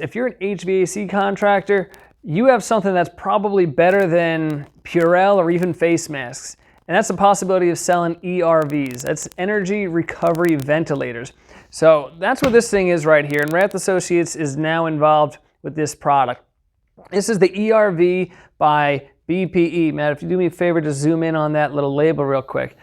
If you're an HVAC contractor, you have something that's probably better than Purell or even face masks. And that's the possibility of selling ERVs. That's energy recovery ventilators. So that's what this thing is right here. And Rath Associates is now involved with this product. This is the ERV by BPE. Matt, if you do me a favor, just zoom in on that little label real quick.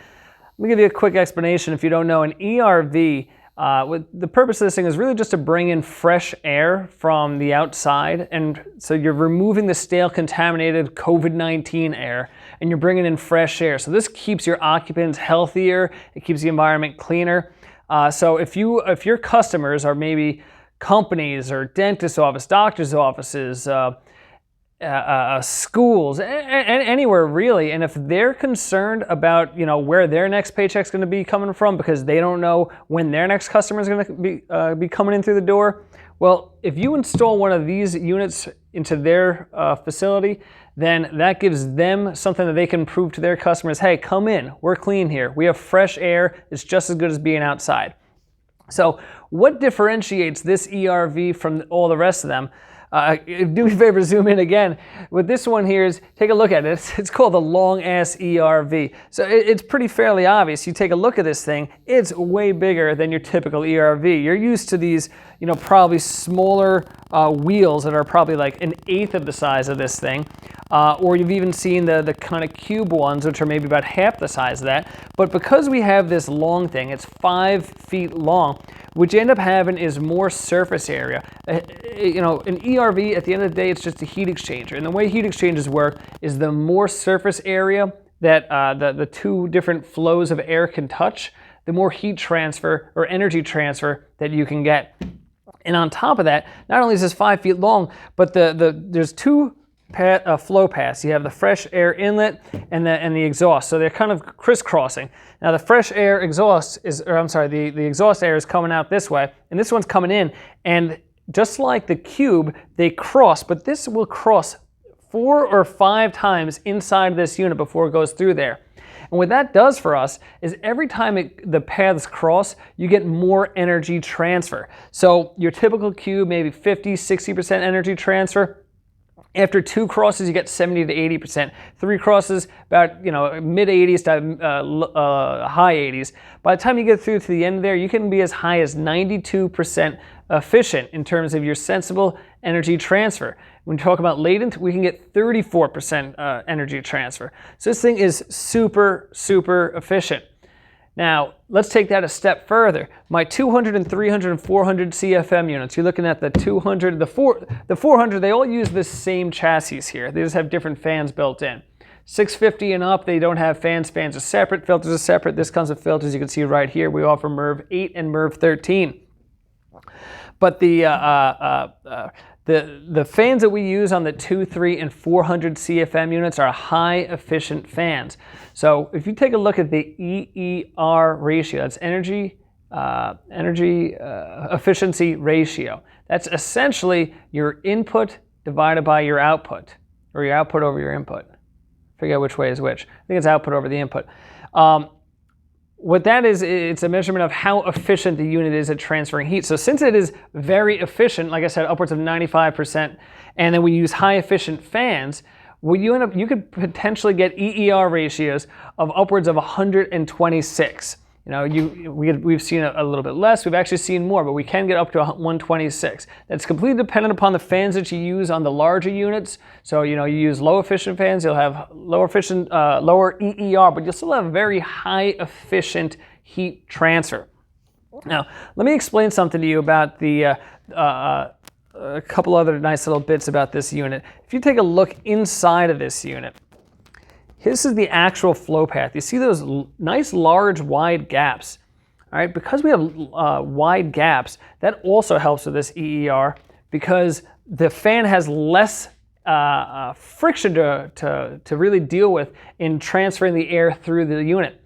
Let me give you a quick explanation if you don't know. An ERV, the purpose of this thing is really just to bring in fresh air from the outside. And so you're removing the stale, contaminated COVID-19 air, and you're bringing in fresh air. So this keeps your occupants healthier. It keeps the environment cleaner. So if your customers are maybe companies or dentist office, doctor's offices, schools, anywhere really, and if they're concerned about where their next paycheck's going to be coming from because they don't know when their next customer is going to be coming in through the door, well, if you install one of these units into their facility, then that gives them something that they can prove to their customers, hey, come in, we're clean here, we have fresh air, it's just as good as being outside. So what differentiates this ERV from all the rest of them? Do me a favor, zoom in again. With this one here is, take a look at it. It's called the long-ass ERV. So it's pretty fairly obvious. You take a look at this thing, it's way bigger than your typical ERV. You're used to these, probably smaller wheels that are probably like 1/8 of the size of this thing. Or you've even seen the kind of cube ones, which are maybe about half the size of that. But because we have this long thing, it's 5 feet long, what you end up having is more surface area. An ERV, at the end of the day, it's just a heat exchanger. And the way heat exchangers work is the more surface area that the two different flows of air can touch, the more heat transfer or energy transfer that you can get. And on top of that, not only is this 5 feet long, but there's two flow paths. You have the fresh air inlet and the exhaust. So they're kind of crisscrossing. Now the fresh air exhaust the exhaust air is coming out this way, and this one's coming in. And just like the cube, they cross, but this will cross 4 or 5 times inside this unit before it goes through there. And what that does for us is every time the paths cross, you get more energy transfer. So your typical cube, maybe 50-60% energy transfer. After 2 crosses, you get 70 to 80%. 3 crosses, about mid 80s to high 80s. By the time you get through to the end there, you can be as high as 92% efficient in terms of your sensible energy transfer. When we talk about latent, we can get 34% energy transfer. So this thing is super, super efficient. Now, let's take that a step further. My 200 and 300 and 400 CFM units, you're looking at the 200, the 400, they all use this same chassis here. They just have different fans built in. 650 and up, they don't have fans. Fans are separate, filters are separate. This comes with filters, you can see right here. We offer MERV 8 and MERV 13. But the fans that we use on the 2, 3, and 400 CFM units are high efficient fans. So if you take a look at the EER ratio, that's energy efficiency ratio. That's essentially your input divided by your output, or your output over your input. Forget which way is which. I think it's output over the input. What that is, it's a measurement of how efficient the unit is at transferring heat. So since it is very efficient, like I said, upwards of 95%, and then we use high efficient fans, you could potentially get EER ratios of upwards of 126. We've seen a little bit less, we've actually seen more, but we can get up to 126. That's completely dependent upon the fans that you use on the larger units. So, you use low efficient fans, you'll have lower EER, but you'll still have very high efficient heat transfer. Now, let me explain something to you about a couple other nice little bits about this unit. If you take a look inside of this unit, this is the actual flow path. You see those nice, large, wide gaps. All right, because we have wide gaps, that also helps with this EER because the fan has less friction to really deal with in transferring the air through the unit.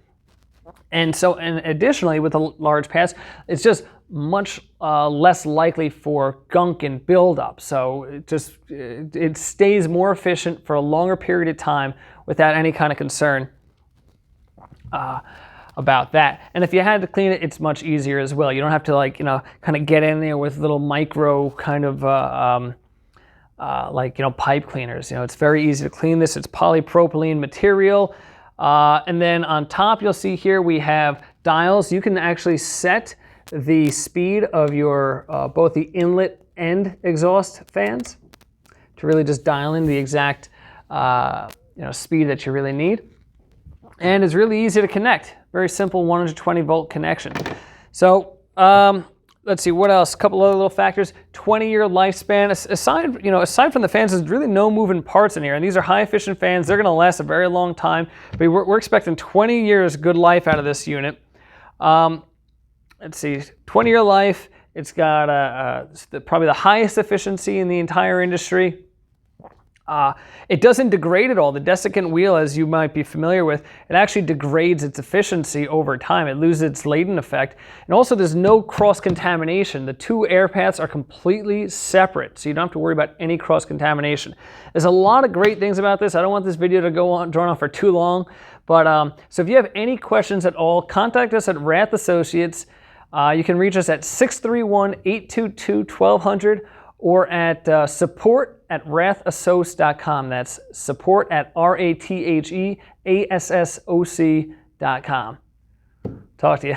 And additionally, with the large paths, it's just much less likely for gunk and buildup. So it stays more efficient for a longer period of time without any kind of concern. about that. And if you had to clean it, it's much easier as well. You don't have to, like, you know, kind of get in there with little micro kind of like, you know, pipe cleaners. You know, it's very easy to clean this. It's polypropylene material. And then on top, you'll see here we have dials. You can actually set the speed of your both the inlet and exhaust fans to really just dial in the exact you know, speed that you really need. And it's really easy to connect. Very simple 120 volt connection. So let's see, what else? A couple other little factors. 20-year lifespan. Aside from the fans, there's really no moving parts in here. And these are high efficient fans. They're going to last a very long time. But we're expecting 20 years good life out of this unit. Let's see, 20-year life. It's got probably the highest efficiency in the entire industry. It doesn't degrade at all. The desiccant wheel, as you might be familiar with, it actually degrades its efficiency over time. It loses its latent effect. And also there's no cross-contamination. The two air paths are completely separate, so you don't have to worry about any cross-contamination. There's a lot of great things about this. I don't want this video to go on, drawn on for too long. But so if you have any questions at all, contact us at Rath Associates. You can reach us at 631-822-1200 or at support@rathassociates.com. That's support@rathassociates.com. Talk to you.